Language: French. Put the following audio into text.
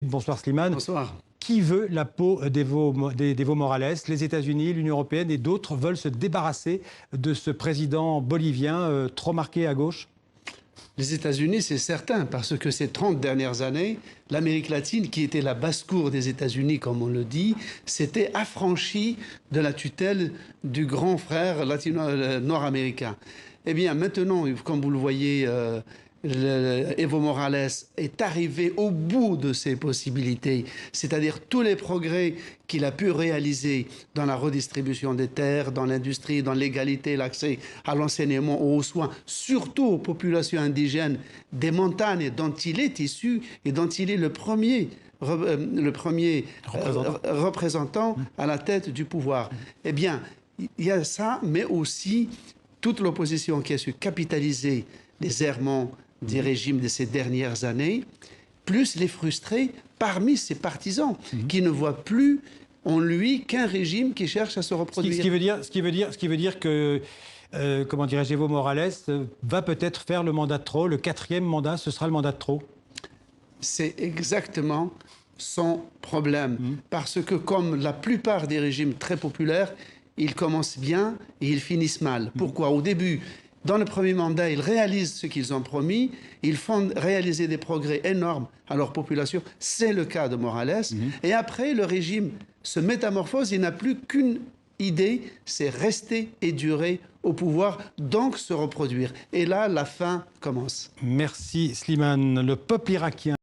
Bonsoir Slimane. Bonsoir. Qui veut la peau d'Evo Morales? Les États-Unis, l'Union européenne et d'autres veulent se débarrasser de ce président bolivien trop marqué à gauche? Les États-Unis, c'est certain, parce que ces 30 dernières années, l'Amérique latine, qui était la basse-cour des États-Unis, comme on le dit, s'était affranchie de la tutelle du grand frère latino-nord-américain. Eh bien, maintenant, comme vous le voyez, Evo Morales est arrivé au bout de ses possibilités, c'est-à-dire tous les progrès qu'il a pu réaliser dans la redistribution des terres, dans l'industrie, dans l'égalité, l'accès à l'enseignement, aux soins, surtout aux populations indigènes des montagnes dont il est issu et dont il est le premier représentant à la tête du pouvoir. Eh bien, il y a ça, mais aussi toute l'opposition qui a su capitaliser les errements des régimes de ces dernières années, plus les frustrés parmi ses partisans, qui ne voient plus en lui qu'un régime qui cherche à se reproduire. Ce qui veut dire que, comment dirais-je, Evo Morales va peut-être faire le mandat de trop, le 4e mandat, ce sera le mandat de trop. C'est exactement son problème, parce que comme la plupart des régimes très populaires, ils commencent bien et ils finissent mal. Pourquoi? Au début, dans le premier mandat, ils réalisent ce qu'ils ont promis, ils font réaliser des progrès énormes à leur population. C'est le cas de Morales. Et après, le régime se métamorphose, il n'a plus qu'une idée, c'est rester et durer au pouvoir, donc se reproduire. Et là, la fin commence. Merci Slimane. Le peuple irakien